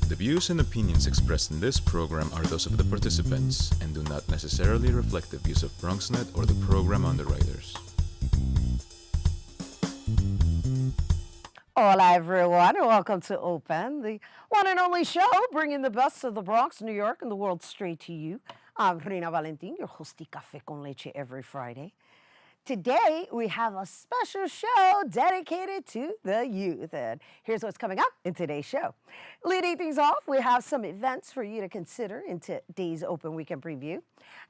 The views and opinions expressed in this program are those of the participants and do not necessarily reflect the views of Bronxnet or the program underwriters. Hola, everyone, and welcome to Open, the one and only show bringing the best of the Bronx, New York, and the world straight to you. I'm Rhina Valentin, your hosty Café con Leche every Friday. Today, we have a special show dedicated to the youth, and here's what's coming up in today's show. Leading things off, we have some events for you to consider in today's Open Weekend Preview.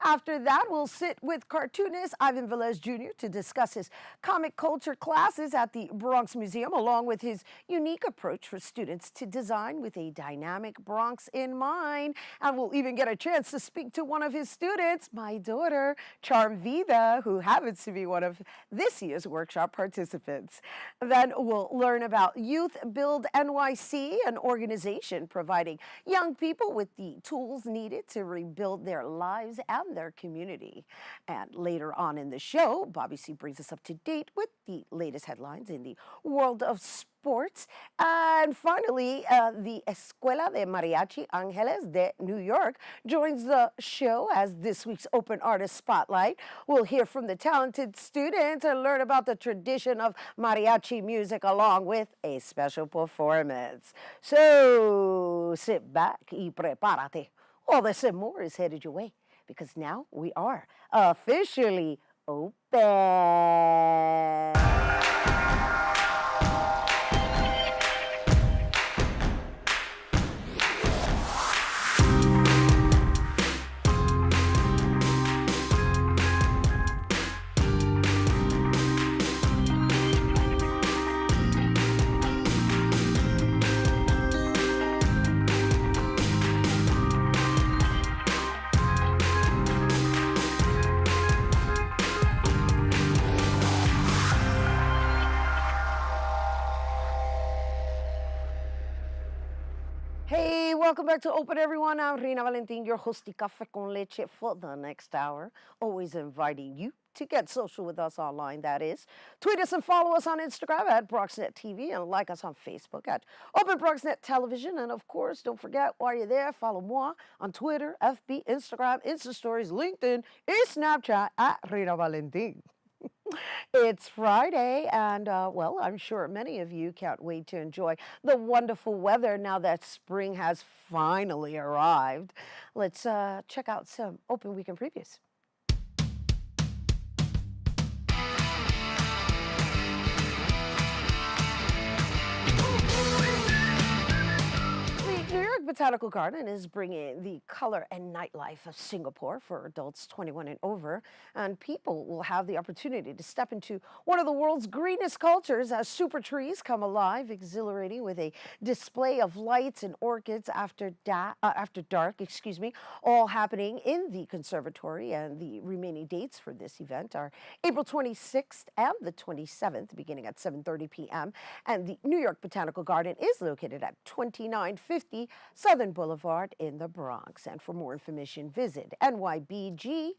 After that, we'll sit with cartoonist Ivan Velez Jr. to discuss his comic culture classes at the Bronx Museum, along with his unique approach for students to design with a dynamic Bronx in mind. And we'll even get a chance to speak to one of his students, my daughter, Charm Vida, who happens to be one of this year's workshop participants. Then we'll learn about YouthBuild NYC, an organization providing young people with the tools needed to rebuild their lives and their community. And later on in the show, Bobby C brings us up to date with the latest headlines in the world of sports. And finally, the Escuela de Mariachi Angeles de New York joins the show as this week's Open Artist Spotlight. We'll hear from the talented students and learn about the tradition of mariachi music along with a special performance. So sit back y prepárate. All this and more is headed your way because now we are officially open. Hey, welcome back to Open, everyone. I'm Rhina Valentin, your hosty Café con Leche for the next hour. Always inviting you to get social with us online, that is. Tweet us and follow us on Instagram at Bronxnet TV and like us on Facebook at Open Bronxnet Television. And of course, don't forget, while you're there, follow moi on Twitter, FB, Instagram, Insta Stories, LinkedIn, and Snapchat at Rhina Valentin. It's Friday, and well, I'm sure many of you can't wait to enjoy the wonderful weather now that spring has finally arrived. Let's check out some Open Weekend Previews. The New York Botanical Garden is bringing the color and nightlife of Singapore for adults 21 and over, and people will have the opportunity to step into one of the world's greenest cultures as super trees come alive, exhilarating with a display of lights and orchids after dark, all happening in the conservatory. And the remaining dates for this event are April 26th and the 27th, beginning at 7:30 p.m. And the New York Botanical Garden is located at 2950 Southern Boulevard in the Bronx. And for more information, visit nybg.org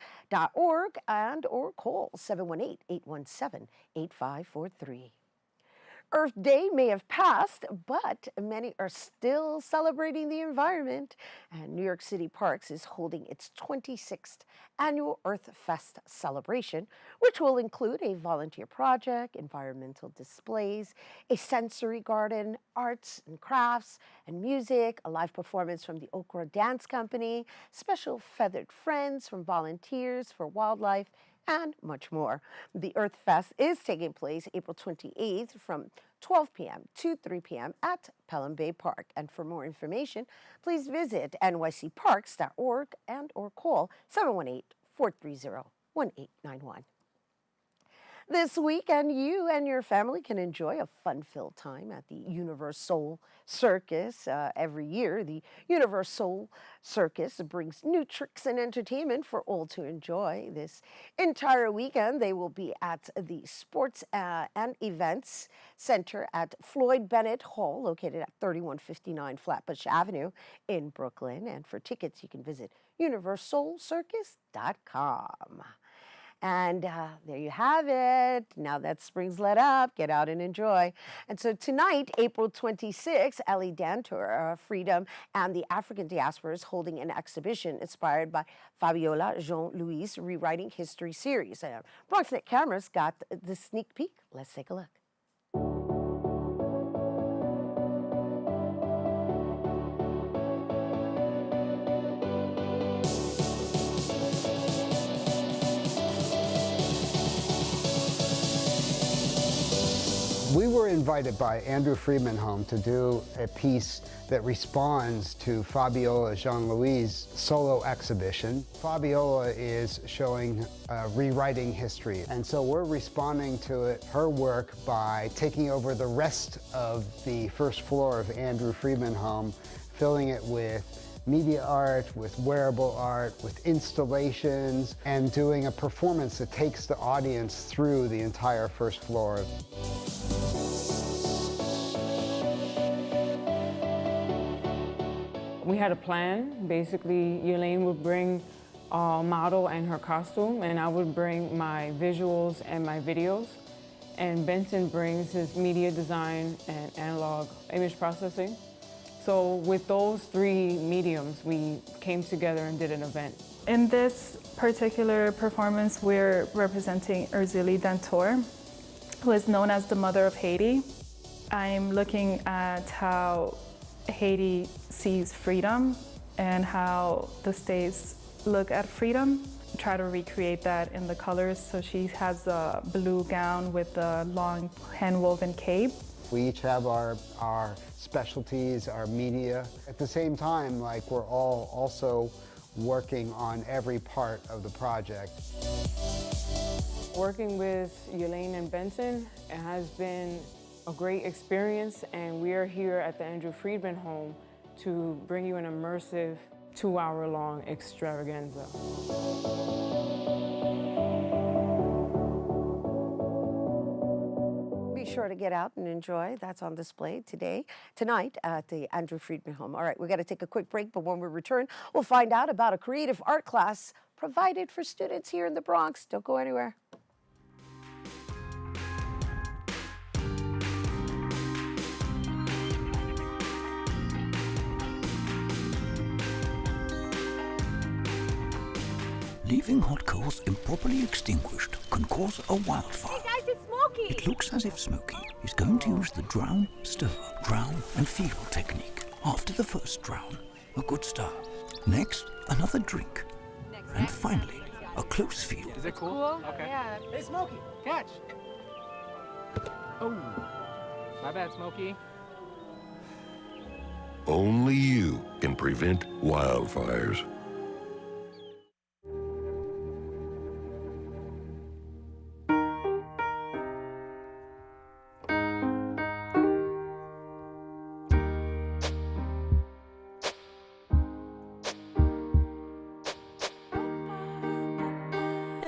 and or call 718-817-8543. Earth Day may have passed, but many are still celebrating the environment, and New York City Parks is holding its 26th annual Earth Fest celebration, which will include a volunteer project, environmental displays, a sensory garden, arts and crafts, and music, a live performance from the Okra Dance Company, special feathered friends from Volunteers for Wildlife, and much more. The Earth Fest is taking place April 28th from 12 p.m. to 3 p.m. at Pelham Bay Park. And for more information, please visit nycparks.org and or call 718-430-1891. This weekend, you and your family can enjoy a fun-filled time at the Universal Circus. Every year, the Universal Circus brings new tricks and entertainment for all to enjoy. This entire weekend, they will be at the Sports and Events Center at Floyd Bennett Hall, located at 3159 Flatbush Avenue in Brooklyn. And for tickets, you can visit universalcircus.com. And there you have it. Now that spring's let up, get out and enjoy. And so tonight, April 26th, Ellie Dantour, Freedom and the African Diaspora is holding an exhibition inspired by Fabiola Jean-Louis' Rewriting History series. Bronxnet cameras got the sneak peek. Let's take a look. We were invited by Andrew Friedman Home to do a piece that responds to Fabiola Jean-Louis' solo exhibition. Fabiola is showing rewriting history, and so we're responding to her work by taking over the rest of the first floor of Andrew Friedman Home, filling it with media art, with wearable art, with installations, and doing a performance that takes the audience through the entire first floor. We had a plan. Basically, Elaine would bring a model and her costume, and I would bring my visuals and my videos. And Benson brings his media design and analog image processing. So with those three mediums, we came together and did an event. In this particular performance, we're representing Urzili Dantour, who is known as the Mother of Haiti. I'm looking at how Haiti sees freedom and how the States look at freedom. Try to recreate that in the colors. So she has a blue gown with a long hand-woven cape. We each have our specialties, our media. At the same time, like, we're all also working on every part of the project. Working with Elaine and Benson, it has been a great experience, and we are here at the Andrew Friedman Home to bring you an immersive 2-hour-long extravaganza. Be sure to get out and enjoy. That's on display tonight at the Andrew Friedman Home. All right, we got to take a quick break, but when we return, we'll find out about a creative art class provided for students here in the Bronx. Don't go anywhere. Leaving hot coals improperly extinguished can cause a wildfire. Hey guys, it's Smokey! It looks as if Smokey is going to use the drown, stir, drown and feel technique. After the first drown, a good start. Next, another drink. And finally, a close feel. Is it cool? Okay. Yeah. Hey, Smokey, catch! Oh, my bad, Smokey. Only you can prevent wildfires.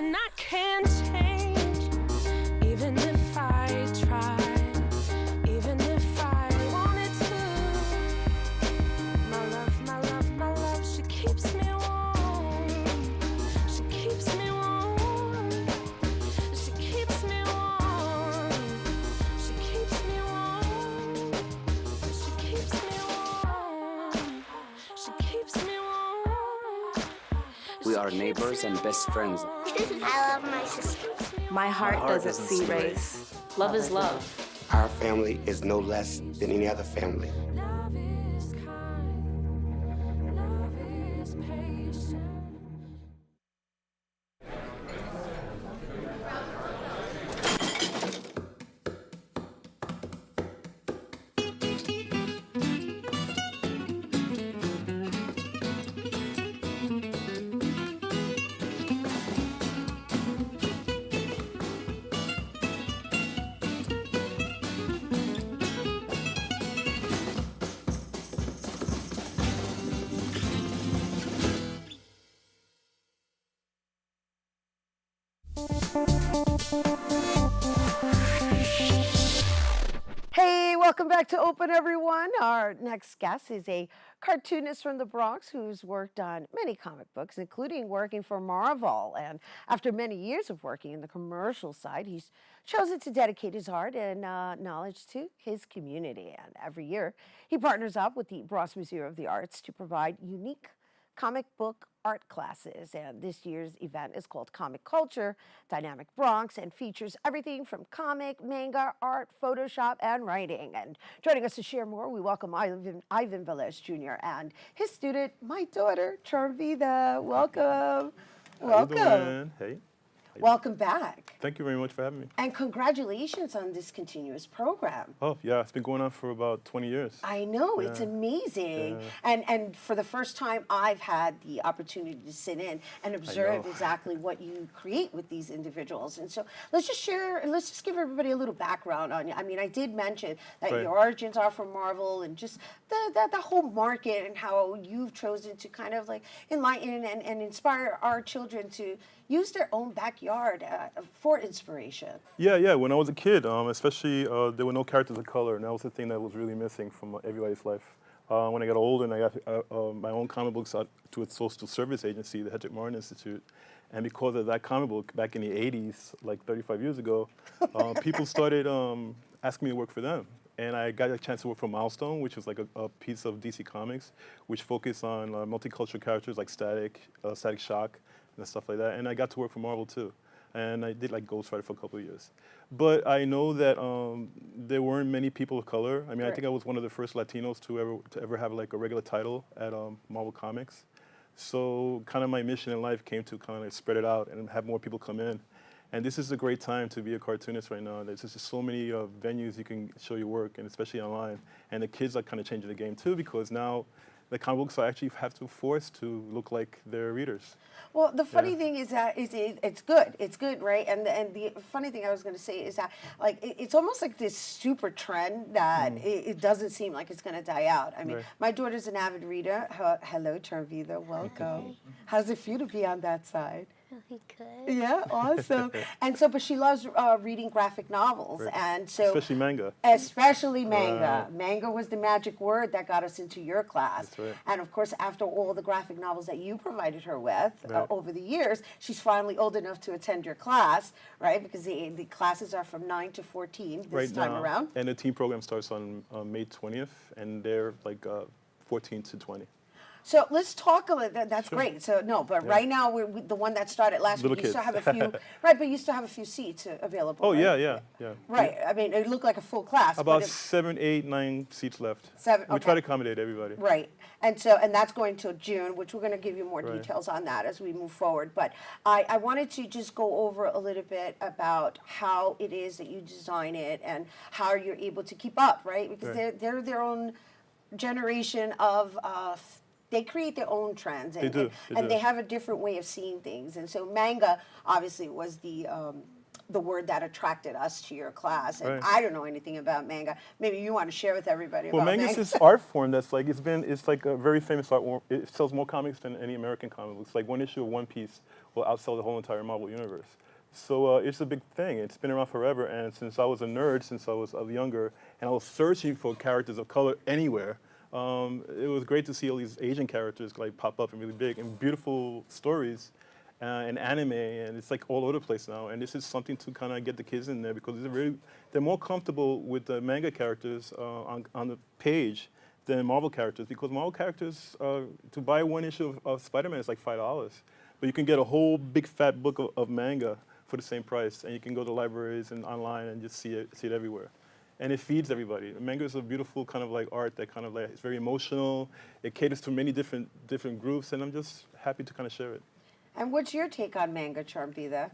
And I can't change, even if I try, even if I wanted to. My love, my love, my love, she keeps me warm. She keeps me warm. She keeps me warm. She keeps me warm. She keeps me warm. She keeps me warm. We are neighbors and best friends. I love my sister. My heart doesn't see race. Love is love. Our family is no less than any other family. Love is kind. Love is patient. Hey, welcome back to Open, everyone. Our next guest is a cartoonist from the Bronx who's worked on many comic books, including working for Marvel. And after many years of working in the commercial side, he's chosen to dedicate his art and knowledge to his community. And every year, he partners up with the Bronx Museum of the Arts to provide unique comic book art classes. And this year's event is called Comic Culture Dynamic Bronx and features everything from comic, manga, art, Photoshop, and writing. And joining us to share more, we welcome Ivan Velez Jr. and his student, my daughter, Charm Vida. Welcome. Welcome. How you doing? Hey. Welcome back. Thank you very much for having me. And congratulations on this continuous program. Oh, yeah, it's been going on for about 20 years. I know, it's amazing. And for the first time, I've had the opportunity to sit in and observe exactly what you create with these individuals. And so let's just give everybody a little background on you. I mean, I did mention that your origins are from Marvel and just the whole market and how you've chosen to kind of like enlighten and inspire our children to use their own backyard for inspiration. Yeah. When I was a kid, especially there were no characters of color, and that was the thing that was really missing from everybody's life. When I got older and I got my own comic books out to a social service agency, the Hedrick Martin Institute, and because of that comic book back in the 80s, like 35 years ago, people started asking me to work for them. And I got a chance to work for Milestone, which was like a piece of DC Comics, which focused on multicultural characters like Static Shock, and stuff like that. And I got to work for Marvel too. And I did like Ghost Rider for a couple of years. But I know that there weren't many people of color. I mean, I think I was one of the first Latinos to ever have like a regular title at Marvel Comics. So kind of my mission in life came to kind of spread it out and have more people come in. And this is a great time to be a cartoonist right now. There's just so many venues you can show your work, and especially online. And the kids are kind of changing the game too, because now the comic books actually have to force to look like their readers. Well, the funny thing is that it's good. It's good, right? And the funny thing I was going to say is that like it's almost like this super trend that it doesn't seem like it's going to die out. I mean, my daughter's an avid reader. Hello, Charm Vida. Welcome. How's it feel to be on that side? Really good. Yeah, awesome. And so, but she loves reading graphic novels, and so especially manga. Especially manga. Manga was the magic word that got us into your class. That's right. And of course, after all the graphic novels that you provided her with over the years, she's finally old enough to attend your class, right? Because the classes are from 9 to 14 this time around. And the teen program starts on May 20th, and they're like 14 to 20. So let's talk a little. That's great. So no, but right now we're the one that started last week. You still have a few, right? But you still have a few seats available. Oh right? yeah. Right. I mean, it looked like a full class. About 7, 8, 9 seats left. 7. We try to accommodate everybody. Right. And so, and that's going till June, which we're going to give you more details on that as we move forward. But I wanted to just go over a little bit about how it is that you design it and how you're able to keep up, right? Because they're their own generation of. They create their own trends, and they have a different way of seeing things. And so manga, obviously, was the word that attracted us to your class. And I don't know anything about manga. Maybe you want to share with everybody about manga. Well, manga is this art form that's like, it's like a very famous art form. It sells more comics than any American comic books. Like one issue of One Piece will outsell the whole entire Marvel universe. So it's a big thing. It's been around forever. And since I was a nerd, since I was younger, and I was searching for characters of color anywhere, it was great to see all these Asian characters like pop up and really big and beautiful stories and anime, and it's like all over the place now. And this is something to kind of get the kids in there because they're more comfortable with the manga characters on the page than Marvel characters, because Marvel characters, to buy one issue of Spider-Man is like $5, but you can get a whole big fat book of manga for the same price, and you can go to libraries and online and just see it everywhere. And it feeds everybody. Manga is a beautiful kind of like art that kind of like, it's very emotional. It caters to many different groups, and I'm just happy to kind of share it. And what's your take on manga, Charm Vida?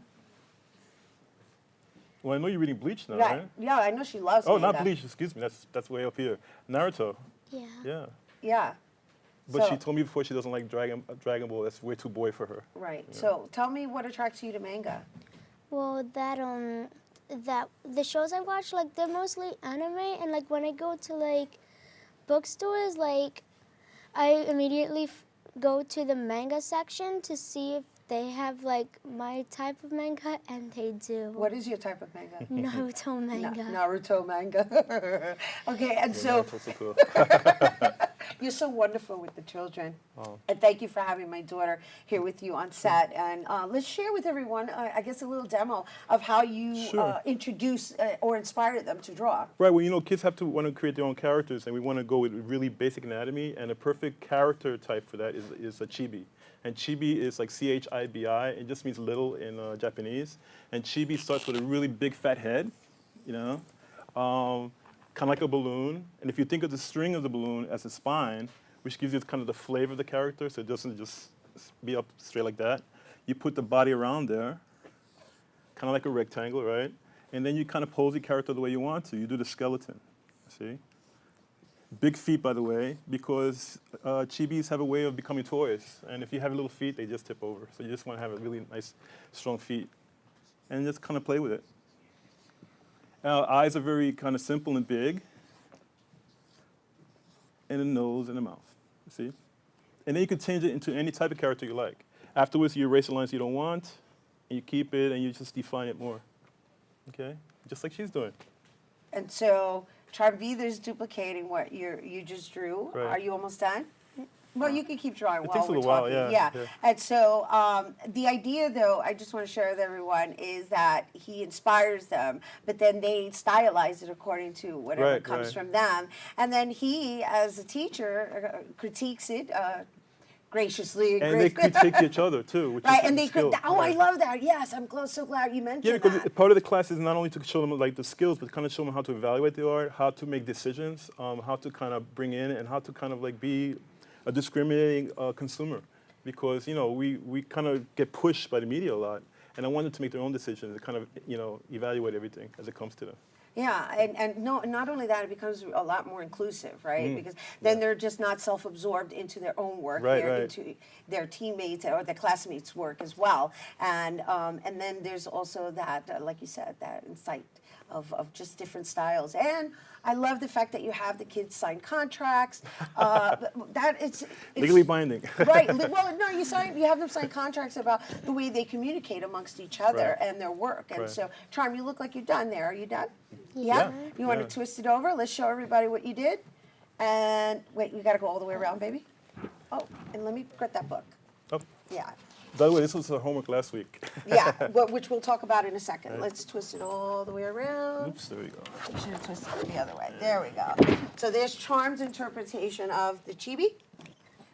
Well, I know you're reading Bleach now, right? Yeah, I know she loves manga. Not Bleach, excuse me, that's way up here. Naruto. Yeah. But she told me before she doesn't like Dragon Ball. That's way too boy for her. Right. Yeah. So tell me what attracts you to manga. Well, that the shows I watch, like, they're mostly anime, and like when I go to like bookstores, like I immediately go to the manga section to see if they have like my type of manga, and they do. What is your type of manga? Naruto manga. Naruto manga. Okay, and so Naruto's so cool. you're so wonderful with the children. Oh. And thank you for having my daughter here with you on set. And let's share with everyone, I guess, a little demo of how you Sure. introduce or inspire them to draw. Right, well, you know, kids have to want to create their own characters, and we want to go with really basic anatomy, and a perfect character type for that is a chibi. And chibi is like C-H-I-B-I. It just means little in Japanese. And chibi starts with a really big fat head, you know, kind of like a balloon. And if you think of the string of the balloon as a spine, which gives you kind of the flavor of the character, so it doesn't just be up straight like that, you put the body around there, kind of like a rectangle, right? And then you kind of pose the character the way you want to. You do the skeleton, see? Big feet, by the way, because chibis have a way of becoming toys. And if you have little feet, they just tip over. So you just want to have a really nice, strong feet. And just kind of play with it. Eyes are very kind of simple and big. And a nose and a mouth, you see? And then you can change it into any type of character you like. Afterwards, you erase the lines you don't want, and you keep it, and you just define it more. Okay? Just like she's doing. And so Charm Vida is duplicating what you just drew. Right. Are you almost done? Well, you can keep drawing It while takes a we're little while, talking. yeah. And so the idea, though, I just want to share with everyone, is that he inspires them, but then they stylize it according to whatever comes from them. And then he, as a teacher, critiques it graciously. And they critique each other, too, which Right, is and they skill. I love that. Yes, I'm so glad you mentioned Yeah, because that. part of the class is not only to show them like the skills, but kind of show them how to evaluate the art, how to make decisions, how to kind of bring in, and how to kind of like be a discriminating consumer. Because, you know, we kind of get pushed by the media a lot, and I want them to make their own decisions and kind of, you know, evaluate everything as it comes to them. Yeah, and no, not only that, it becomes a lot more inclusive, right? Because then they're just not self-absorbed into their own work, they're into their teammates or their classmates' work as well. And then there's also that, like you said, that insight of just different styles. And I love the fact that you have the kids sign contracts. That it's legally binding. Right. Well, no, you have them sign contracts about the way they communicate amongst each other and their work. And so, Charm, you look like you're done there. Are you done? Yeah. You want to twist it over? Let's show everybody what you did. And wait, you got to go all the way around, baby. Oh, and let me get that book. Oh. Yeah. By the way, this was our homework last week. Yeah, which we'll talk about in a second. Let's twist it all the way around. Oops, there we go. We should have twisted it the other way. There we go. So there's Charm's interpretation of the chibi,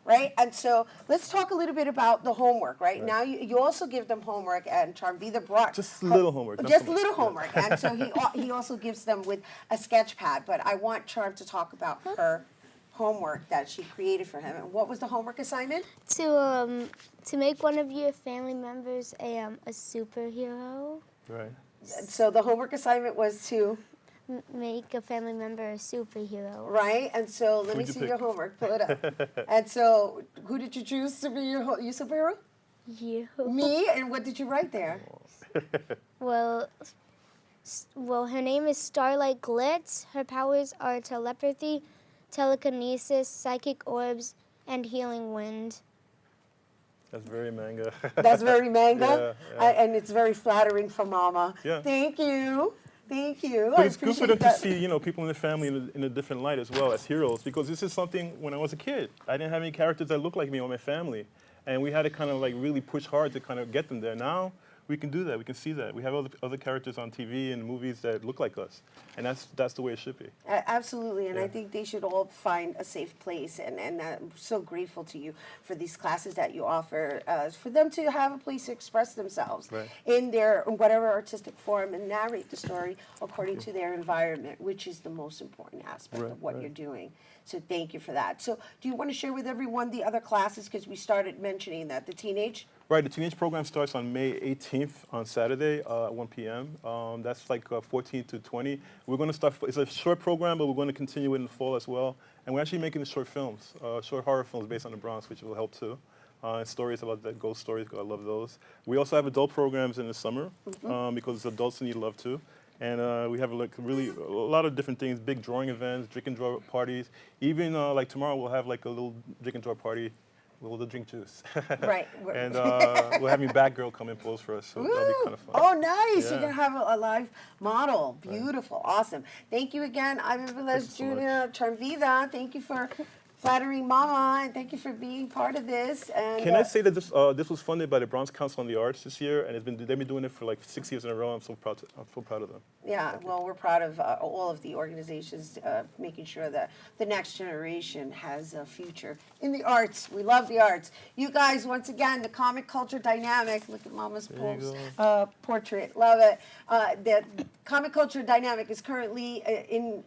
right? And so let's talk a little bit about the homework, right? Now you also give them homework, and Charm Vida brought just little homework. Just little homework, and so he also gives them with a sketch pad. But I want Charm to talk about her homework that she created for him. And what was the homework assignment? To make one of your family members a superhero. Right. So the homework assignment was to make a family member a superhero. Right, and so let me see your homework. Pull it up. And so, who did you choose to be your superhero? You. Me. And what did you write there? Well, her name is Starlight Glitz. Her powers are telepathy, telekinesis, psychic orbs, and healing wind. That's very manga. That's very manga? And it's very flattering for Mama. Yeah. Thank you. Thank you. But it's good for them to see, you know, people in the family in a different light as well as heroes, because this is something when I was a kid. I didn't have any characters that looked like me or my family. And we had to kind of like really push hard to kind of get them there. Now we can do that. We can see that. We have other characters on TV and movies that look like us. And that's the way it should be. Absolutely. And I think they should all find a safe place. And I'm so grateful to you for these classes that you offer, for them to have a place to express themselves in their whatever artistic form and narrate the story according to their environment, which is the most important aspect of what you're doing. So thank you for that. So do you want to share with everyone the other classes? Because we started mentioning that the teenage. Right, the teenage program starts on May 18th on Saturday at 1 p.m. That's like 14 to 20. We're going to start, it's a short program, but we're going to continue it in the fall as well. And we're actually making the short films, short horror films based on the Bronx, which will help too. Stories about the ghost stories, I love those. We also have adult programs in the summer because adults need love too. And we have like really a lot of different things, big drawing events, drink and draw parties. Even like tomorrow we'll have like a little drink and draw party we'll drink juice. Right. And we're having Batgirl come and pose for us, so that'll be kind of fun. Oh, nice. Yeah. You're going to have a live model. Beautiful. Right. Awesome. Thank you again, Ivan Velez Jr., Charm Vida. Thank you for flattering Mama, and thank you for being part of this. And can I say that this was funded by the Bronx Council on the Arts this year, and they've been doing it for like 6 years in a row. I'm so proud of them. Yeah, well, we're proud of all of the organizations making sure that the next generation has a future in the arts. We love the arts. You guys, once again, the comic culture dynamic. Look at Mama's portrait. Love it. The comic culture dynamic is currently in.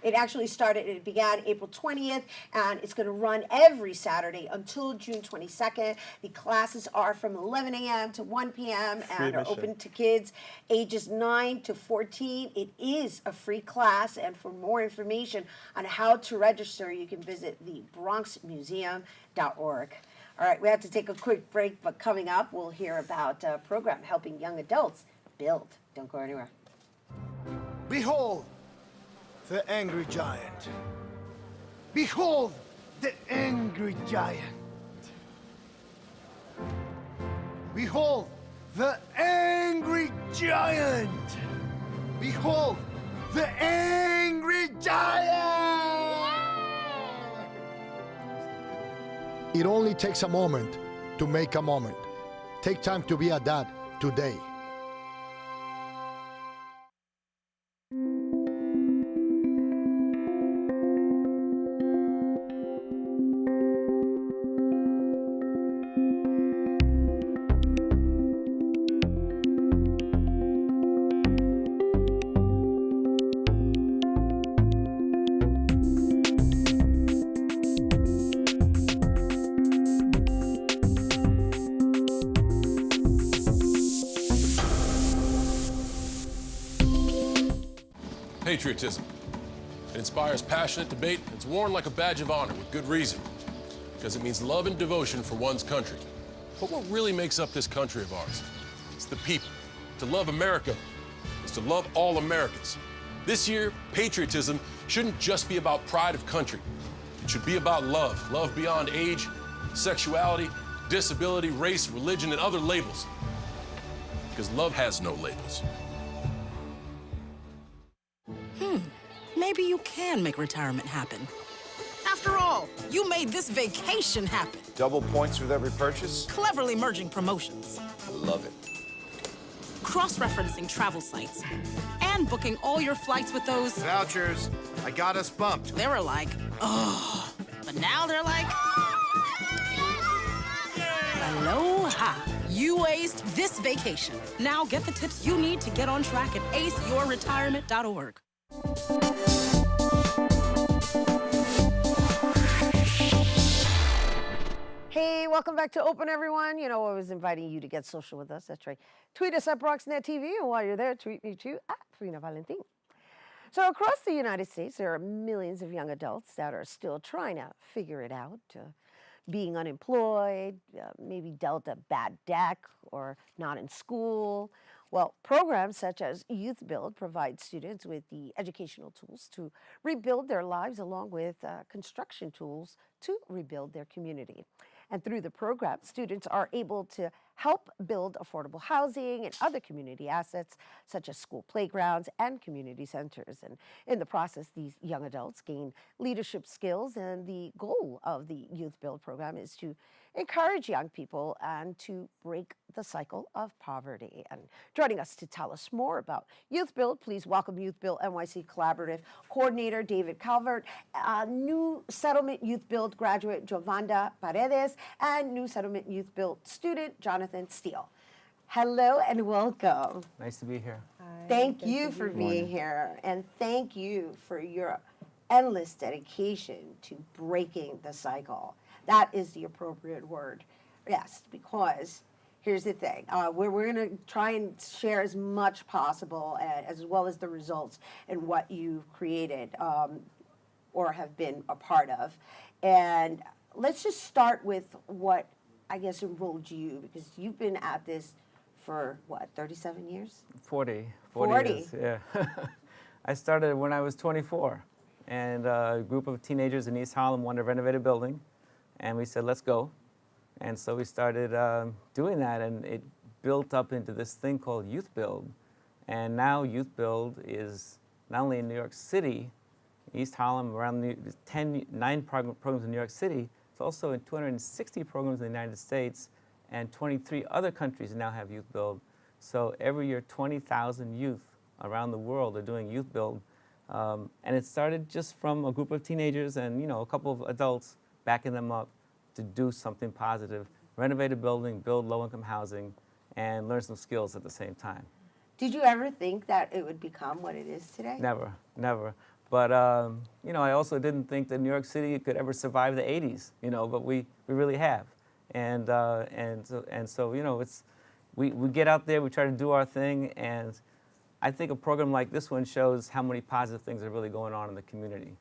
It actually started, it began April 20th, and it's going to run every Saturday until June 22nd. The classes are from 11 a.m. to 1 p.m. and are open to kids ages 9 to 14. It is a free class, and for more information on how to register, you can visit the BronxMuseum.org. All right, we have to take a quick break, but coming up, we'll hear about a program helping young adults build. Don't go anywhere. Behold, the angry giant. Behold, the angry giant. Behold, the angry giant. Behold, the angry giant. It only takes a moment to make a moment. Take time to be a dad today. Patriotism. It inspires passionate debate. It's worn like a badge of honor with good reason, because it means love and devotion for one's country. But what really makes up this country of ours? It's the people. To love America is to love all Americans. This year, patriotism shouldn't just be about pride of country. It should be about love. Love beyond age, sexuality, disability, race, religion, and other labels. Because love has no labels. Maybe you can make retirement happen. After all, you made this vacation happen. Double points with every purchase? Cleverly merging promotions. Love it. Cross-referencing travel sites. And booking all your flights with those... Vouchers. I got us bumped. They were like, oh. But now they're like... Aloha. You aced this vacation. Now get the tips you need to get on track at aceyourretirement.org. Hey, welcome back to Open, everyone. You know, I was inviting you to get social with us. That's right. Tweet us at Bronxnet TV, and while you're there, tweet me too at Rhina Valentin. So across the United States, there are millions of young adults that are still trying to figure it out. Being unemployed, maybe dealt a bad deck, or not in school. Well, programs such as YouthBuild provide students with the educational tools to rebuild their lives, along with construction tools to rebuild their community. And through the program, students are able to help build affordable housing and other community assets, such as school playgrounds and community centers. And in the process, these young adults gain leadership skills, and the goal of the YouthBuild program is to encourage young people and to break the cycle of poverty. And joining us to tell us more about YouthBuild, please welcome YouthBuild NYC Collaborative Coordinator David Calvert, New Settlement YouthBuild graduate Jovanda Paredes, and New Settlement YouthBuild student Jonathan Steele. Hello and welcome. Nice to be here. Thank you for being here, and thank you for your endless dedication to breaking the cycle. That is the appropriate word. Yes, because here's the thing. We're going to try and share as much possible, as well as the results and what you've created or have been a part of. And let's just start with what I guess enrolled you, because you've been at this for, what, 37 years? 40 years, yeah. I started when I was 24, and a group of teenagers in East Harlem wanted to renovate a building, And we said, let's go. And so we started doing that, and it built up into this thing called YouthBuild. And now YouthBuild is not only in New York City, East Harlem, around 9 programs in New York City, it's also in 260 programs in the United States, and 23 other countries now have YouthBuild. So every year, 20,000 youth around the world are doing YouthBuild. And it started just from a group of teenagers and, you know, a couple of adults backing them up to do something positive, renovate a building, build low-income housing, and learn some skills at the same time. Did you ever think that it would become what it is today? Never, never. But, you know, I also didn't think that New York City could ever survive the 80s, you know, but we really have. And so, you know, we get out there, we try to do our thing, and I think a program like this one shows how many positive things are really going on in the community.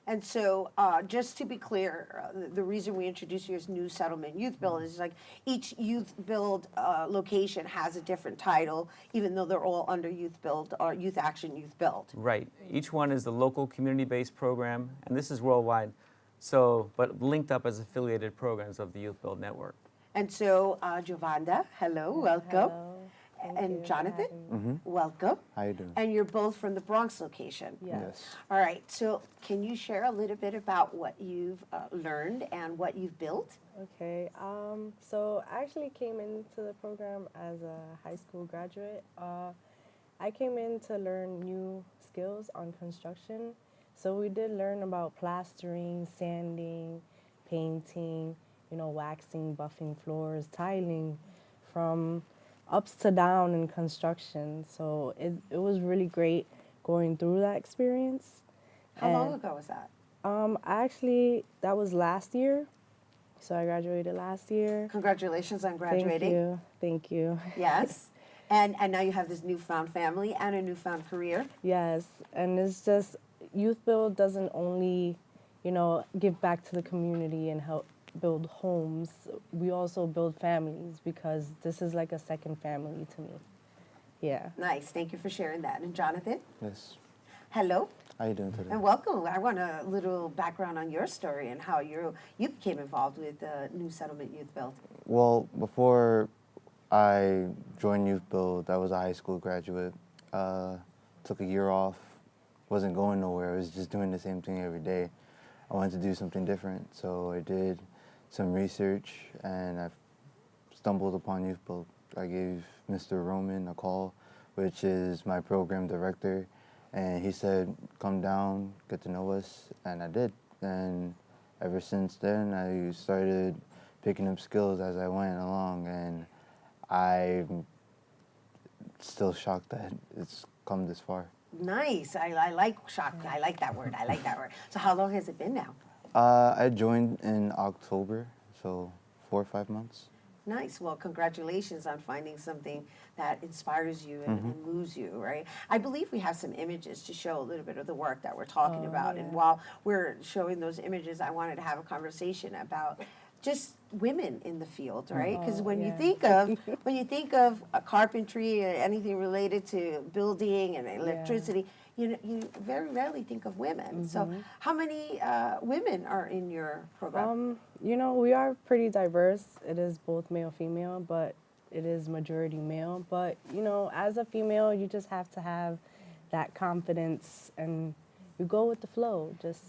And so, just to be clear, the reason we introduced you as New Settlement YouthBuild is like each YouthBuild location has a different title, even though they're all under YouthBuild or Youth Action YouthBuild. Right. Each one is the local community-based program, and this is worldwide, so, but linked up as affiliated programs of the YouthBuild network. And so, Giovanda, hello, welcome. Hello. And Jonathan, welcome. How you doing? And you're both from the Bronx location. Yes. All right, so can you share a little bit about what you've learned and what you've built? Okay, so I actually came into the program as a high school graduate. I came in to learn new skills on construction. So we did learn about plastering, sanding, painting, you know, waxing, buffing floors, tiling, from ups to down in construction. So it was really great going through that experience. How long ago was that? That was last year. So I graduated last year. Congratulations on graduating. Thank you. Yes. And now you have this newfound family and a newfound career. Yes, and it's just, YouthBuild doesn't only, you know, give back to the community and help build homes. We also build families, because this is like a second family to me. Yeah. Nice. Thank you for sharing that. And Jonathan? Yes. Hello. How you doing today? And welcome. I want a little background on your story and how you became involved with New Settlement YouthBuild. Well, before I joined YouthBuild, I was a high school graduate. Took a year off. Wasn't going nowhere. I was just doing the same thing every day. I wanted to do something different, so I did some research, and I stumbled upon YouthBuild. I gave Mr. Roman a call, which is my program director, and he said, come down, get to know us, and I did. And ever since then, I started picking up skills as I went along, and I'm still shocked that it's come this far. Nice. I like shocked. I like that word. I like that word. So how long has it been now? I joined in October, so 4 or 5 months. Nice. Well, congratulations on finding something that inspires you and moves you, right? I believe we have some images to show a little bit of the work that we're talking about. Yeah. And while we're showing those images, I wanted to have a conversation about just women in the field, right? Because when you think of carpentry or anything related to building and electricity, you very rarely think of women. So how many women are in your program? You know, we are pretty diverse. It is both male, female, but it is majority male. But, you know, as a female, you just have to have that confidence and you go with the flow. Just,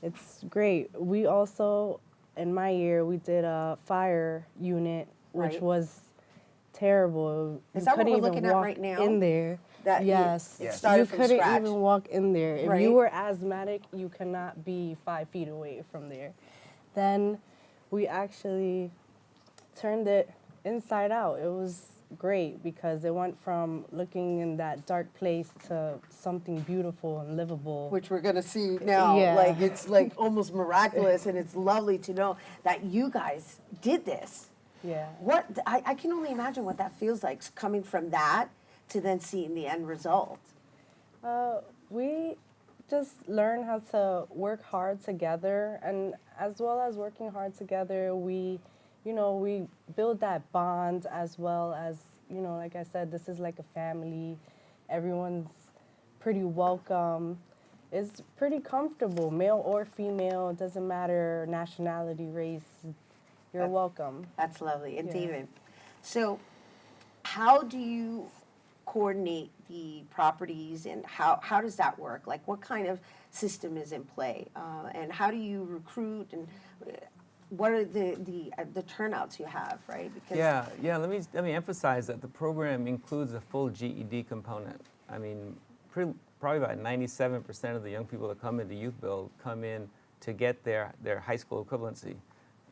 it's great. We also, in my year, we did a fire unit, which was terrible. Is you that what couldn't we're even looking at walk right now? in there. That Yes, it started you from couldn't scratch. even walk in there. If Right. you were asthmatic, you cannot be 5 feet away from there. Then we actually turned it inside out. It was great because it went from looking in that dark place to something beautiful and livable. Which we're gonna see now. Yeah. Like it's like almost miraculous, and it's lovely to know that you guys did this. Yeah. What I can only imagine what that feels like, coming from that to then seeing the end result. We just learn how to work hard together, and as well as working hard together, we build that bond, as well as, you know, like I said, this is like a family. Everyone's pretty welcome, it's pretty comfortable, male or female, it doesn't matter nationality, race, you're welcome. That's lovely. And Yeah. David, so how do you coordinate the properties, and how does that work? Like, what kind of system is in play, and how do you recruit, and what are the turnouts you have, right? Because Yeah. Let me emphasize that the program includes a full GED component. I mean, probably about 97% of the young people that come into YouthBuild come in to get their high school equivalency,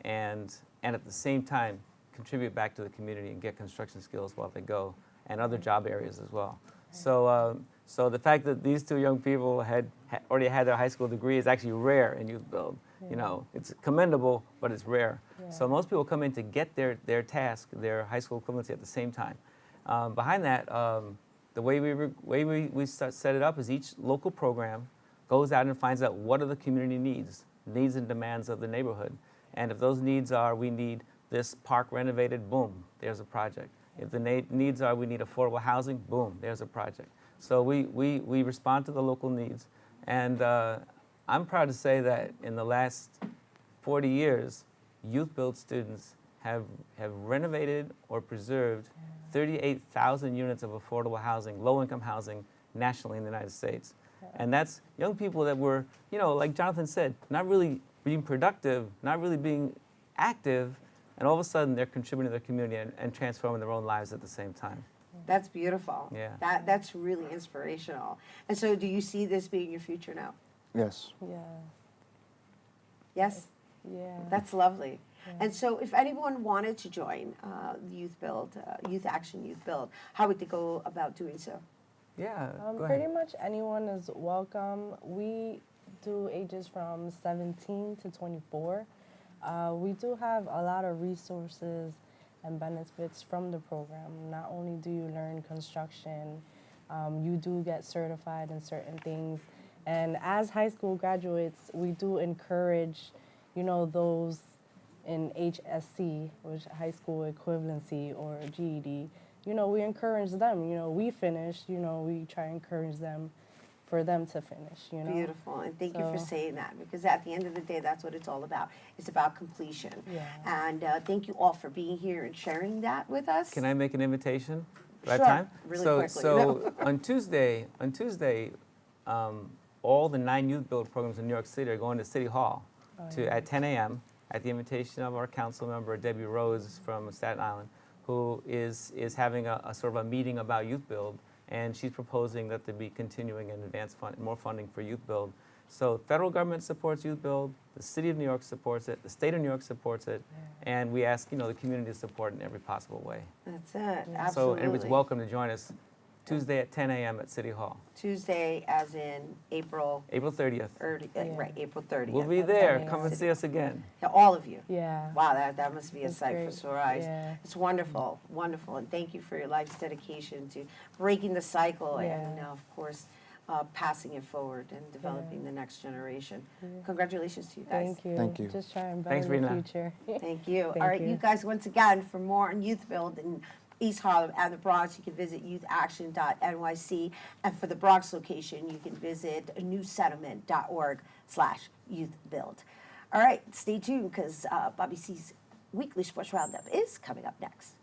and at the same time contribute back to the community and get construction skills while they go, and other job areas as well. So the fact that these two young people already had their high school degree is actually rare in YouthBuild. You know, it's commendable, but it's rare. So most people come in to get their task, their high school equivalency at the same time. Behind that, the way we set it up is each local program goes out and finds out what are the community needs and demands of the neighborhood. And if those needs are, we need this park renovated, boom, there's a project. If the needs are, we need affordable housing, boom, there's a project. So we respond to the local needs. And I'm proud to say that in the last 40 years, YouthBuild students have renovated or preserved 38,000 units of affordable housing, low-income housing, nationally in the United States. And that's young people that were, you know, like Jonathan said, not really being productive, not really being active, and all of a sudden they're contributing to their community and transforming their own lives at the same time. That's beautiful. Yeah. That's really inspirational. And so do you see this being your future now? Yes. Yeah. Yes? Yeah. That's lovely. And so if anyone wanted to join YouthBuild, Youth Action YouthBuild, how would they go about doing so? Yeah, go ahead. Pretty much anyone is welcome. We do ages from 17 to 24. We do have a lot of resources and benefits from the program. Not only do you learn construction, you do get certified in certain things. And as high school graduates, we do encourage, you know, those in HSC, which high school equivalency, or GED, you know, we encourage them. You know, we finish, you know, we try to encourage them for them to finish, you know. Beautiful, and thank you for saying that, because at the end of the day, that's what it's all about. It's about completion. Yeah. And thank you all for being here and sharing that with us. Can I make an invitation? Right Sure, time? really quickly. So on Tuesday, all the 9 YouthBuild programs in New York City are going to City Hall at 10 a.m. at the invitation of our council member, Debbie Rose from Staten Island, who is having a sort of a meeting about YouthBuild, and she's proposing that there be continuing and more funding for YouthBuild. So federal government supports YouthBuild, the city of New York supports it, the state of New York supports it, and we ask, you know, the community to support it in every possible way. That's it, absolutely. So everybody's welcome to join us Tuesday at 10 a.m. at City Hall. Tuesday, as in April 30th. Right, April 30th. We'll be there. Come and see us again. Yeah, all of you. Yeah. Wow, that must be a That's sight great. for sore eyes. Yeah. It's wonderful, wonderful, and thank you for your life's dedication to breaking the cycle and, of course, passing it forward and developing the next generation. Congratulations to you guys. Thank you. Thank you. Just trying better Thanks, in the Rhina. future. Thank you. Thank All right, you. you guys, once again, for more on YouthBuild in East Harlem and the Bronx, you can visit youthaction.nyc. And for the Bronx location, you can visit newsettlement.org/youthbuild. All right, stay tuned, because Bobby C's weekly sports roundup is coming up next.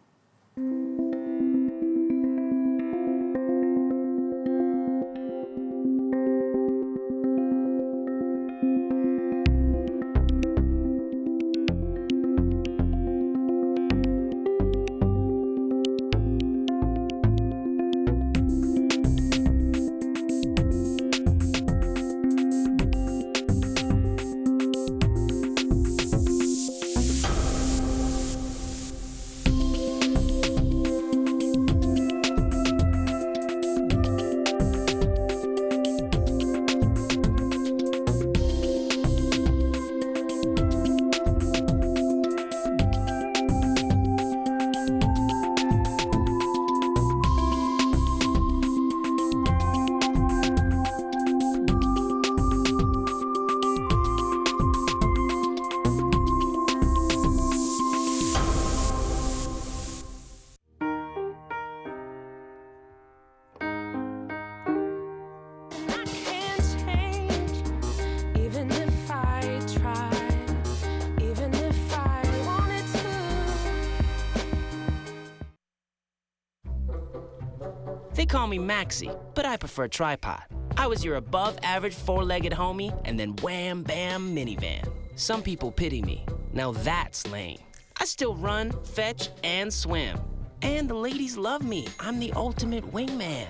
They call me Maxie, but I prefer tripod. I was your above-average four-legged homie, and then wham, bam, minivan. Some people pity me. Now that's lame. I still run, fetch, and swim. And the ladies love me. I'm the ultimate wingman.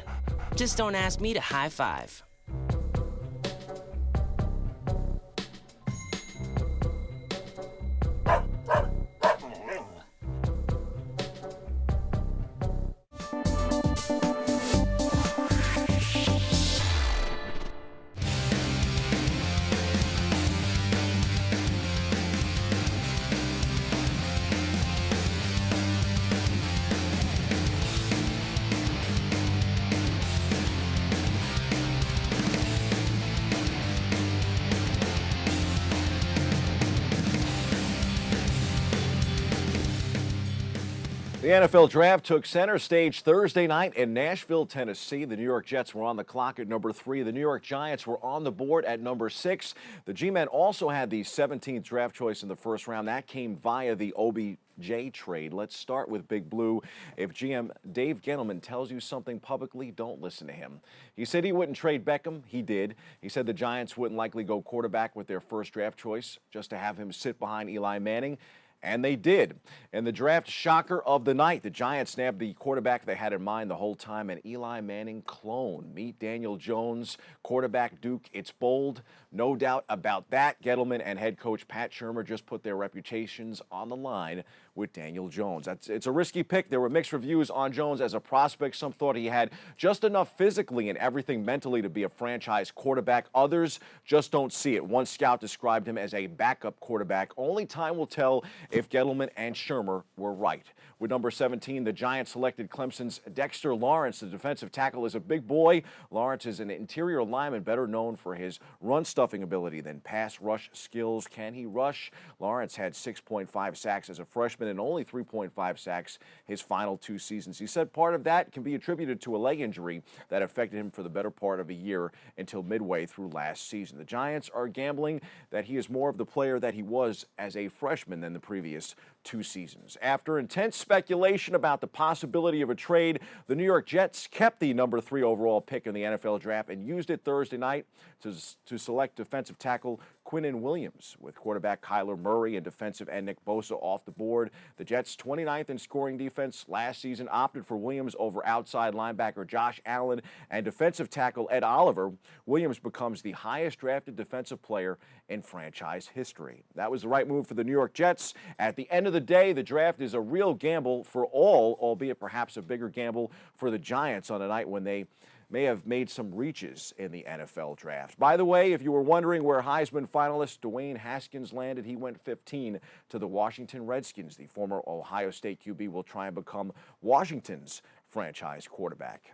Just don't ask me to high five. The NFL Draft took center stage Thursday night in Nashville, Tennessee. The New York Jets were on the clock at number 3. The New York Giants were on the board at number 6. The G-Men also had the 17th draft choice in the first round. That came via the OBJ trade. Let's start with Big Blue. If GM Dave Gettleman tells you something publicly, don't listen to him. He said he wouldn't trade Beckham. He did. He said the Giants wouldn't likely go quarterback with their first draft choice just to have him sit behind Eli Manning. And they did. And the draft shocker of the night, the Giants snapped the quarterback they had in mind the whole time, an Eli Manning clone. Meet Daniel Jones, quarterback Duke. It's bold, no doubt about that. Gettleman and head coach Pat Shurmur just put their reputations on the line with Daniel Jones. It's a risky pick. There were mixed reviews on Jones as a prospect. Some thought he had just enough physically and everything mentally to be a franchise quarterback. Others just don't see it. One scout described him as a backup quarterback. Only time will tell if Gettleman and Shurmur were right. With number 17, the Giants selected Clemson's Dexter Lawrence. The defensive tackle is a big boy. Lawrence is an interior lineman better known for his run-stuffing ability than pass rush skills. Can he rush? Lawrence had 6.5 sacks as a freshman and only 3.5 sacks his final 2 seasons. He said part of that can be attributed to a leg injury that affected him for the better part of a year until midway through last season. The Giants are gambling that he is more of the player that he was as a freshman than the previous 2 seasons. After intense speculation about the possibility of a trade, the New York Jets kept the number 3 overall pick in the NFL draft and used it Thursday night to select defensive tackle Quinnen Williams. With quarterback Kyler Murray and defensive end Nick Bosa off the board, the Jets' 29th in scoring defense last season opted for Williams over outside linebacker Josh Allen and defensive tackle Ed Oliver. Williams becomes the highest drafted defensive player in franchise history. That was the right move for the New York Jets. At the end of the day, the draft is a real gamble for all, albeit perhaps a bigger gamble for the Giants on a night when they may have made some reaches in the NFL draft. By the way, if you were wondering where Heisman finalist Dwayne Haskins landed, he went 15 to the Washington Redskins. The former Ohio State QB will try and become Washington's franchise quarterback.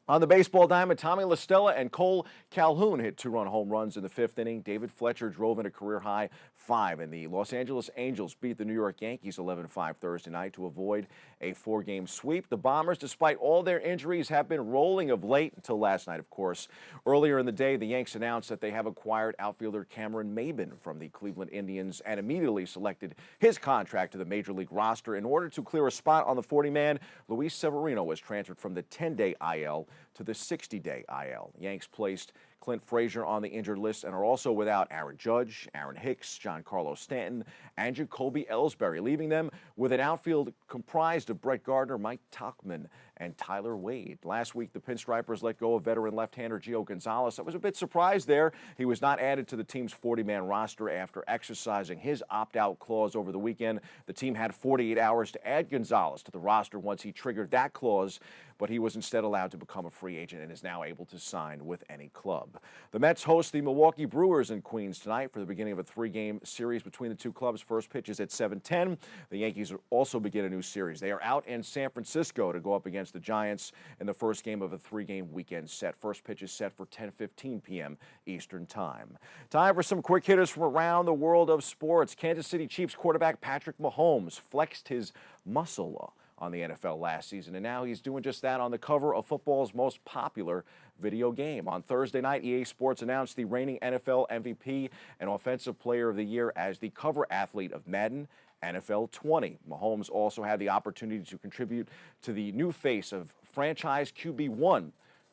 On the baseball diamond, Tommy La Stella and Cole Calhoun hit 2-run home runs in the 5th inning. David Fletcher drove in a career-high 5, and the Los Angeles Angels beat the New York Yankees 11-5 Thursday night to avoid a 4-game sweep. The Bombers, despite all their injuries, have been rolling of late until last night, of course. Earlier in the day, the Yanks announced that they have acquired outfielder Cameron Maybin from the Cleveland Indians and immediately selected his contract to the Major League roster. In order to clear a spot on the 40-man, Luis Severino was transferred from the 10-day IL to the 60-day IL. Yanks placed Clint Frazier on the injured list and are also without Aaron Judge, Aaron Hicks, Giancarlo Stanton, and Jacoby Ellsbury, leaving them with an outfield comprised of Brett Gardner, Mike Tauchman, and Tyler Wade. Last week, the Pinstripers let go of veteran left-hander Gio Gonzalez. I was a bit surprised there. He was not added to the team's 40-man roster after exercising his opt-out clause over the weekend. The team had 48 hours to add Gonzalez to the roster once he triggered that clause, but he was instead allowed to become a free agent and is now able to sign with any club. The Mets host the Milwaukee Brewers in Queens tonight for the beginning of a 3-game series between the two clubs. First pitch is at 7:10. The Yankees also begin a new series. They are out in San Francisco to go up against the Giants in the first game of a 3-game weekend set. First pitch is set for 10:15 p.m. Eastern Time. Time for some quick hitters from around the world of sports. Kansas City Chiefs quarterback Patrick Mahomes flexed his muscle on the NFL last season, and now he's doing just that on the cover of football's most popular video game. On Thursday night, EA Sports announced the reigning NFL MVP and Offensive Player of the Year as the cover athlete of Madden NFL 20. Mahomes also had the opportunity to contribute to the new face of franchise QB1.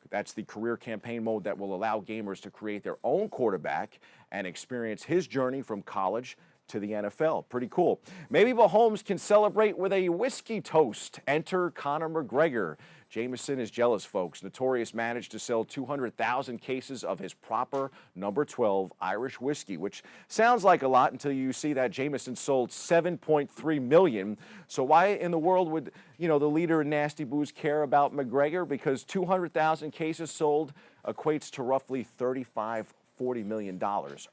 That's the career campaign mode that will allow gamers to create their own quarterback and experience his journey from college to the NFL. Pretty cool. Maybe Mahomes can celebrate with a whiskey toast. Enter Conor McGregor. Jameson is jealous, folks. Notorious managed to sell 200,000 cases of his proper number 12 Irish whiskey, which sounds like a lot until you see that Jameson sold 7.3 million. So why in the world would, the leader in Nasty Booze care about McGregor? Because 200,000 cases sold equates to roughly $40 million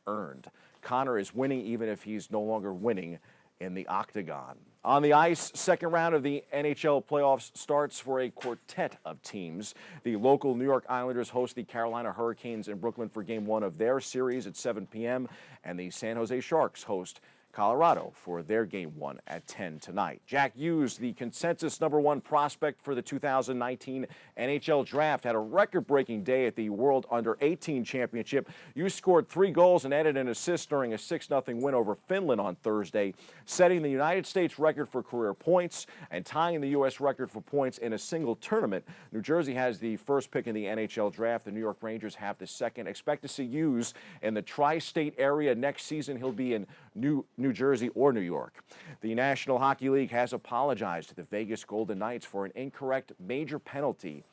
earned. Conor is winning even if he's no longer winning in the octagon. On the ice, second round of the NHL playoffs starts for a quartet of teams. The local New York Islanders host the Carolina Hurricanes in Brooklyn for Game 1 of their series at 7 p.m., and the San Jose Sharks host Colorado for their Game 1 at 10 tonight. Jack Hughes, the consensus number 1 prospect for the 2019 NHL Draft, had a record-breaking day at the World Under-18 Championship. Hughes scored 3 goals and added an assist during a 6-0 win over Finland on Thursday, setting the United States record for career points and tying the U.S. record for points in a single tournament. New Jersey has the first pick in the NHL Draft. The New York Rangers have the second. Expect to see Hughes in the tri-state area next season. He'll be in New Jersey or New York. The National Hockey League has apologized to the Vegas Golden Knights for an incorrect major penalty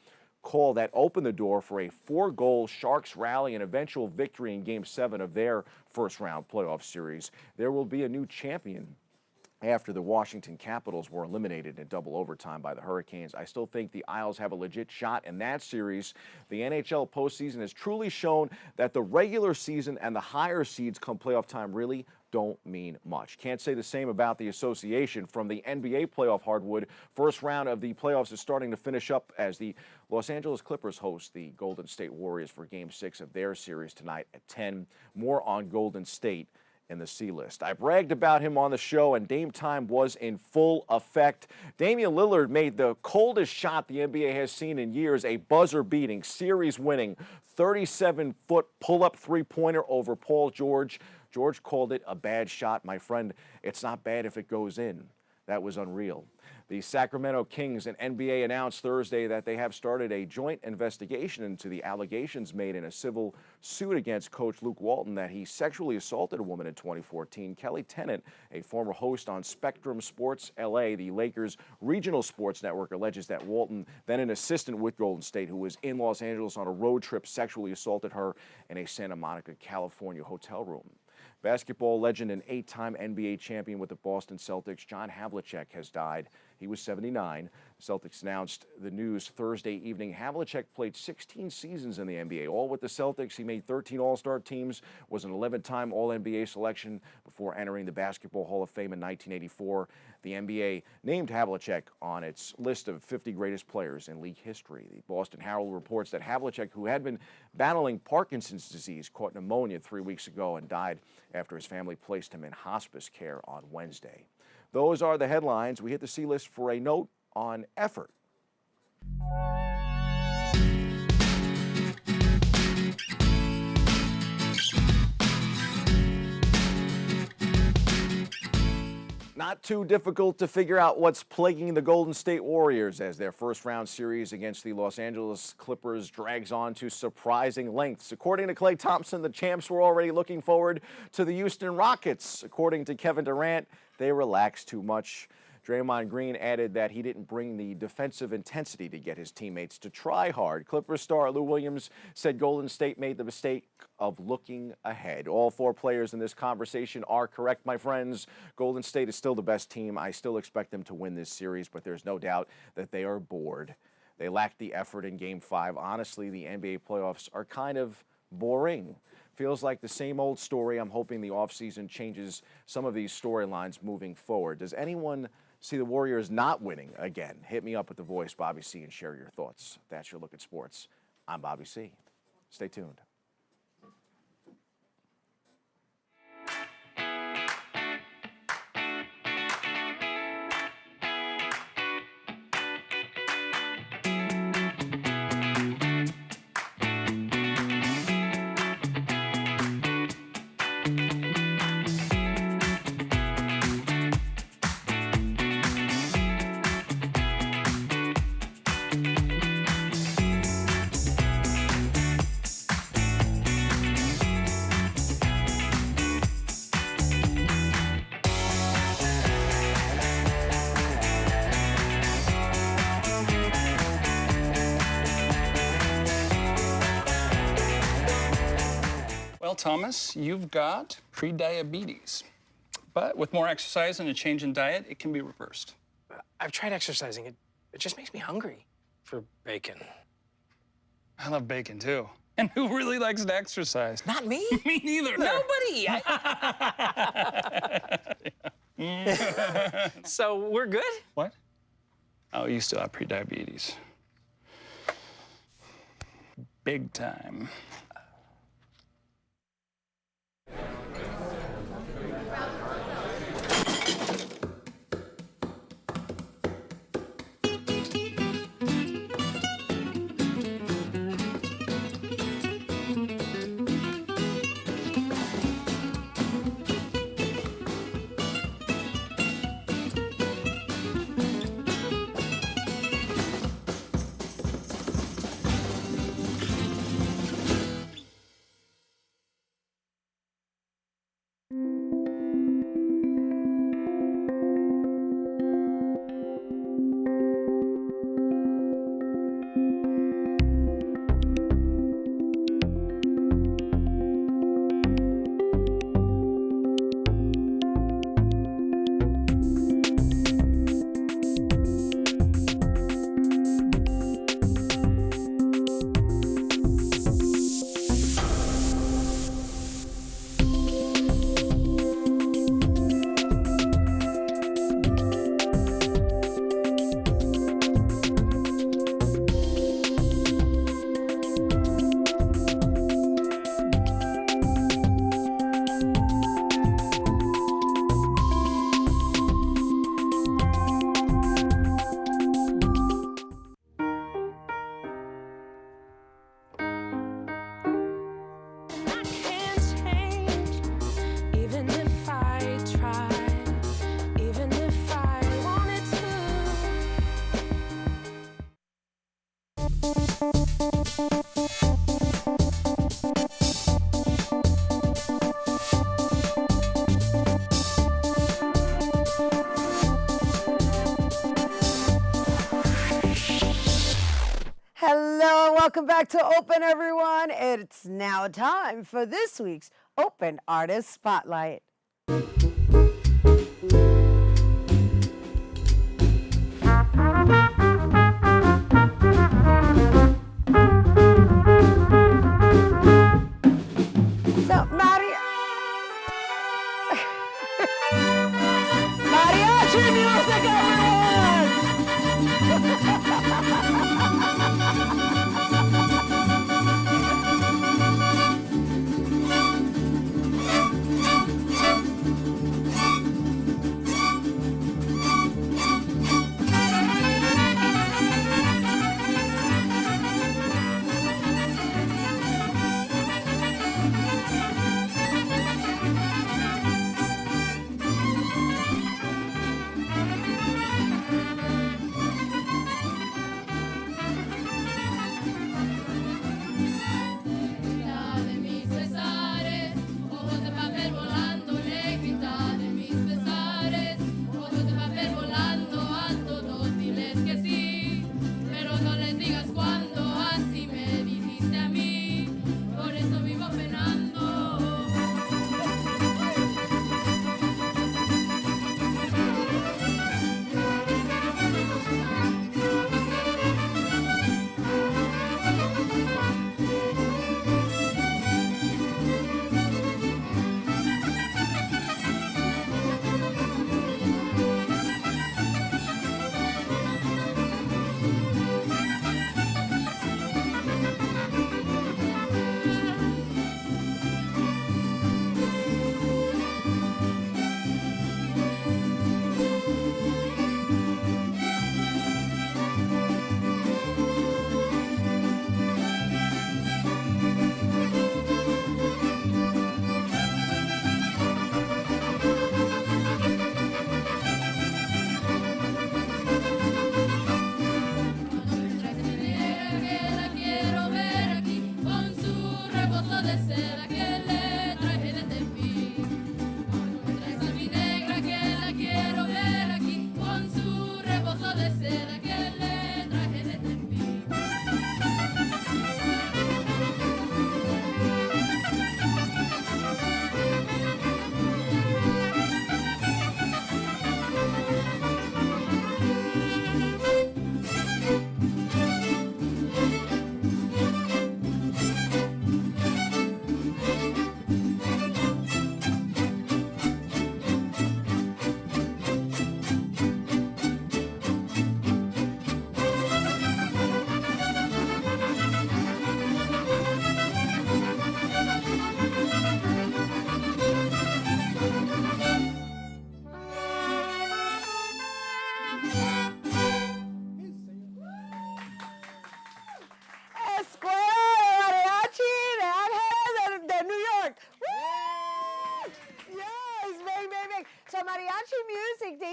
call that opened the door for a 4-goal Sharks rally and eventual victory in Game 7 of their first-round playoff series. There will be a new champion after the Washington Capitals were eliminated in double overtime by the Hurricanes. I still think the Isles have a legit shot in that series. The NHL postseason has truly shown that the regular season and the higher seeds come playoff time really don't mean much. Can't say the same about the association. From the NBA playoff hardwood, first round of the playoffs is starting to finish up as the Los Angeles Clippers host the Golden State Warriors for Game 6 of their series tonight at 10. More on Golden State in the C-list. I bragged about him on the show, and Dame time was in full effect. Damian Lillard made the coldest shot the NBA has seen in years, a buzzer-beating, series-winning 37-foot pull-up three-pointer over Paul George. George called it a bad shot. My friend, it's not bad if it goes in. That was unreal. The Sacramento Kings and NBA announced Thursday that they have started a joint investigation into the allegations made in a civil suit against coach Luke Walton that he sexually assaulted a woman in 2014. Kelly Tennant, a former host on Spectrum Sports LA, the Lakers' regional sports network, alleges that Walton, then an assistant with Golden State who was in Los Angeles on a road trip, sexually assaulted her in a Santa Monica, California hotel room. Basketball legend and 8-time NBA champion with the Boston Celtics, John Havlicek, has died. He was 79. The Celtics announced the news Thursday evening. Havlicek played 16 seasons in the NBA, all with the Celtics. He made 13 All-Star teams, was an 11-time All-NBA selection before entering the Basketball Hall of Fame in 1984. The NBA named Havlicek on its list of 50 greatest players in league history. The Boston Herald reports that Havlicek, who had been battling Parkinson's disease, caught pneumonia 3 weeks ago and died after his family placed him in hospice care on Wednesday. Those are the headlines. We hit the C-list for a note on effort. Not too difficult to figure out what's plaguing the Golden State Warriors as their first-round series against the Los Angeles Clippers drags on to surprising lengths. According to Klay Thompson, the champs were already looking forward to the Houston Rockets. According to Kevin Durant, they relaxed too much. Draymond Green added that he didn't bring the defensive intensity to get his teammates to try hard. Clippers star Lou Williams said Golden State made the mistake of looking ahead. All 4 players in this conversation are correct, my friends. Golden State is still the best team. I still expect them to win this series, but there's no doubt that they are bored. They lacked the effort in Game 5. Honestly, the NBA playoffs are kind of boring. Feels like the same old story. I'm hoping the offseason changes some of these storylines moving forward. Does anyone see the Warriors not winning again? Hit me up at The Voice, Bobby C., and share your thoughts. That's your look at sports. I'm Bobby C. Stay tuned. Well, Thomas, you've got pre-diabetes. But with more exercise and a change in diet, it can be reversed. I've tried exercising. It just makes me hungry for bacon. I love bacon, too. And who really likes to exercise? Not me. Me neither. Nobody. So we're good? What? Oh, you still have pre-diabetes. Big time. Hello, welcome back to Open, everyone. It's now time for this week's Open Artist Spotlight. So, mariachi music, everyone!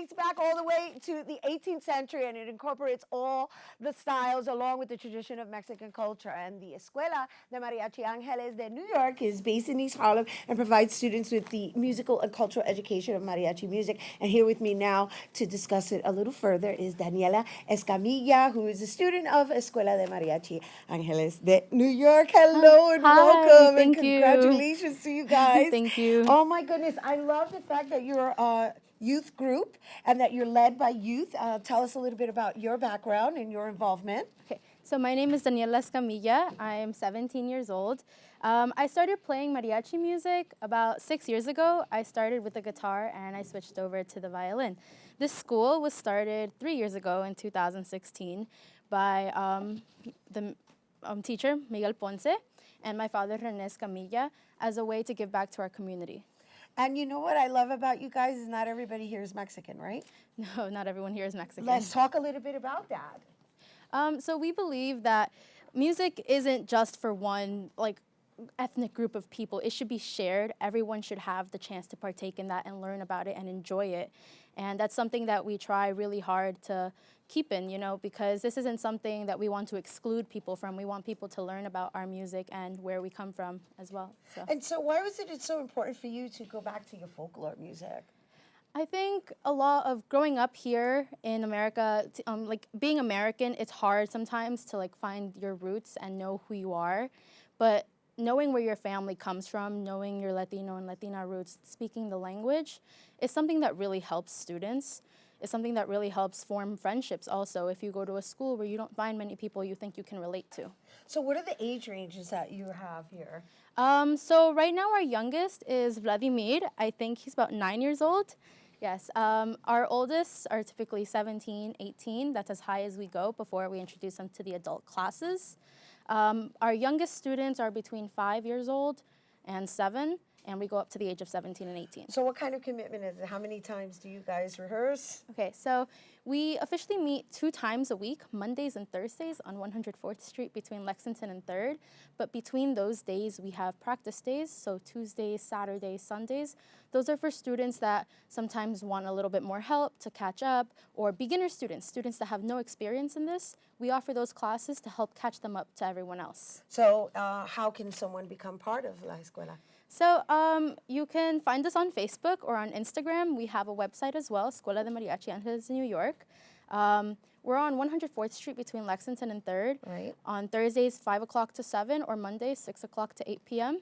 dates back all the way to the 18th century, and it incorporates all the styles along with the tradition of Mexican culture. And the Escuela de Mariachi Angeles de New York is based in East Harlem and provides students with the musical and cultural education of mariachi music. And here with me now to discuss it a little further is Daniela Escamilla, who is a student of Escuela de Mariachi Angeles de New York. Hello and welcome, and congratulations to you guys. Thank you. Oh my goodness, I love the fact that you're a youth group and that you're led by youth. Tell us a little bit about your background and your involvement. Okay, so my name is Daniela Escamilla. I'm 17 years old. I started playing mariachi music about 6 years ago. I started with the guitar and I switched over to the violin. This school was started 3 years ago in 2016 by the teacher, Miguel Ponce, and my father, Rhina Escamilla, as a way to give back to our community. And you know what I love about you guys is not everybody here is Mexican, right? No, not everyone here is Mexican. Let's talk a little bit about that. So we believe that music isn't just for one ethnic group of people. It should be shared. Everyone should have the chance to partake in that and learn about it and enjoy it. And that's something that we try really hard to keep in, because this isn't something that we want to exclude people from. We want people to learn about our music and where we come from as well. And so why was it so important for you to go back to your folklore music? I think a lot of growing up here in America, being American, it's hard sometimes to find your roots and know who you are. But knowing where your family comes from, knowing your Latino and Latina roots, speaking the language, is something that really helps students. It's something that really helps form friendships also if you go to a school where you don't find many people you think you can relate to. So what are the age ranges that you have here? So right now our youngest is Vladimir. I think he's about 9 years old. Yes, our oldest are typically 17, 18. That's as high as we go before we introduce them to the adult classes. Our youngest students are between 5 years old and 7, and we go up to the age of 17 and 18. So what kind of commitment is it? How many times do you guys rehearse? Okay, so we officially meet 2 times a week, Mondays and Thursdays on 104th Street between Lexington and 3rd. But between those days, we have practice days, so Tuesdays, Saturdays, Sundays. Those are for students that sometimes want a little bit more help to catch up, or beginner students, students that have no experience in this. We offer those classes to help catch them up to everyone else. So how can someone become part of La Escuela? So you can find us on Facebook or on Instagram. We have a website as well, Escuela de Mariachi Angeles in New York. We're on 104th Street between Lexington and 3rd. Right. On Thursdays, 5 o'clock to 7, or Mondays, 6 o'clock to 8 p.m.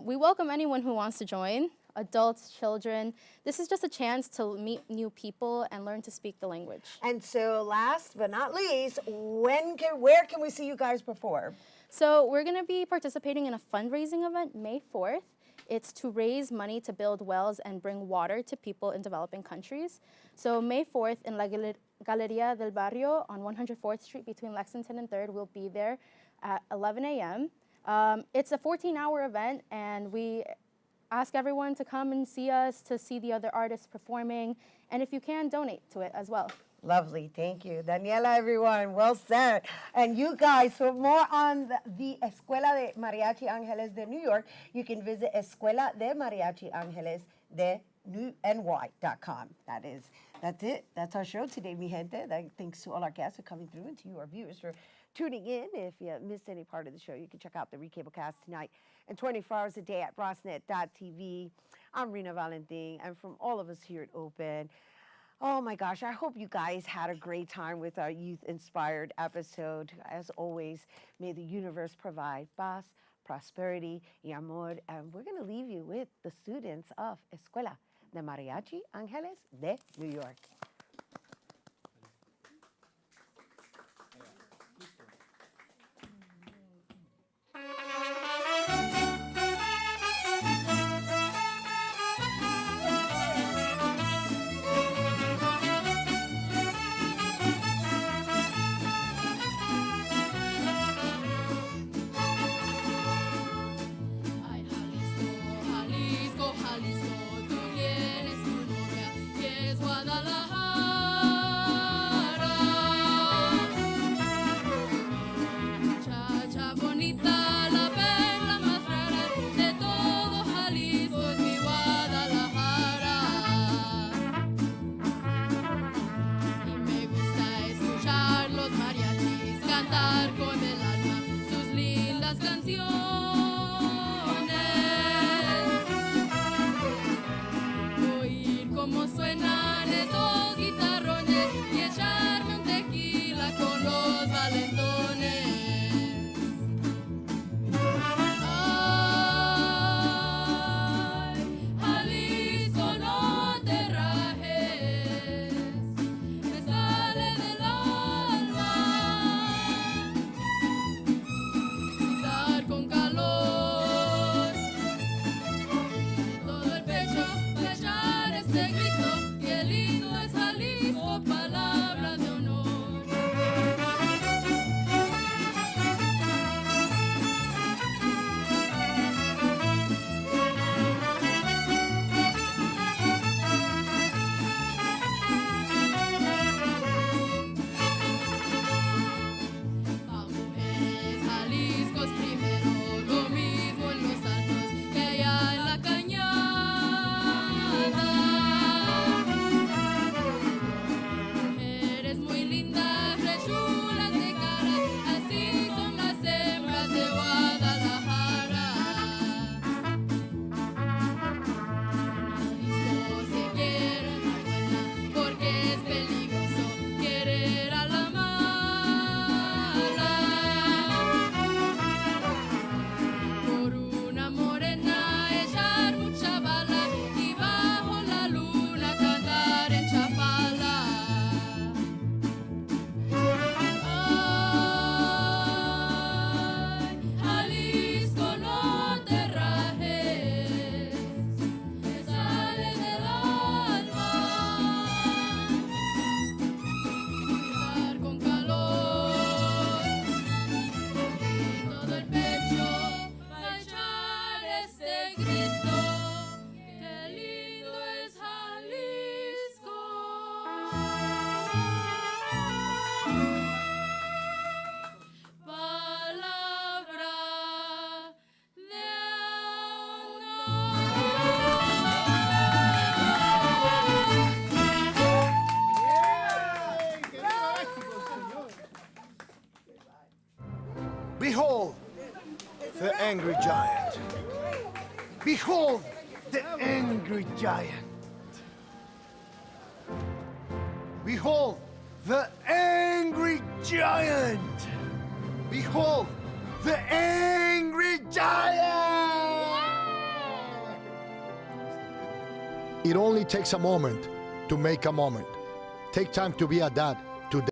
We welcome anyone who wants to join, adults, children. This is just a chance to meet new people and learn to speak the language. And so last but not least, where can we see you guys perform? So we're going to be participating in a fundraising event May 4th. It's to raise money to build wells and bring water to people in developing countries. So May 4th in La Galeria del Barrio on 104th Street between Lexington and 3rd. We'll be there at 11 a.m. It's a 14-hour event, and we ask everyone to come and see us, to see the other artists performing, and if you can, donate to it as well. Lovely, thank you. Daniela, everyone, well said. And you guys, for more on the Escuela de Mariachi Angeles de New York, you can visit Escuela de Mariachi Angeles de NY.com. That's it. That's our show today, mi gente. Thanks to all our guests for coming through, and to you, our viewers, for tuning in. If you missed any part of the show, you can check out the recablecast tonight and 24 hours a day at Bronxnet.tv. I'm Rhina Valentin, and from all of us here at Open, oh my gosh, I hope you guys had a great time with our youth-inspired episode. As always, may the universe provide paz, prosperity, y amor. And we're going to leave you with the students of Escuela de Mariachi Angeles de New York. Jalisco, Jalisco, tú tienes tu novia y es Guadalajara. Behold the angry giant. Behold the angry giant. Behold the angry giant. Behold the angry giant. It only takes a moment to make a moment. Take time to be a dad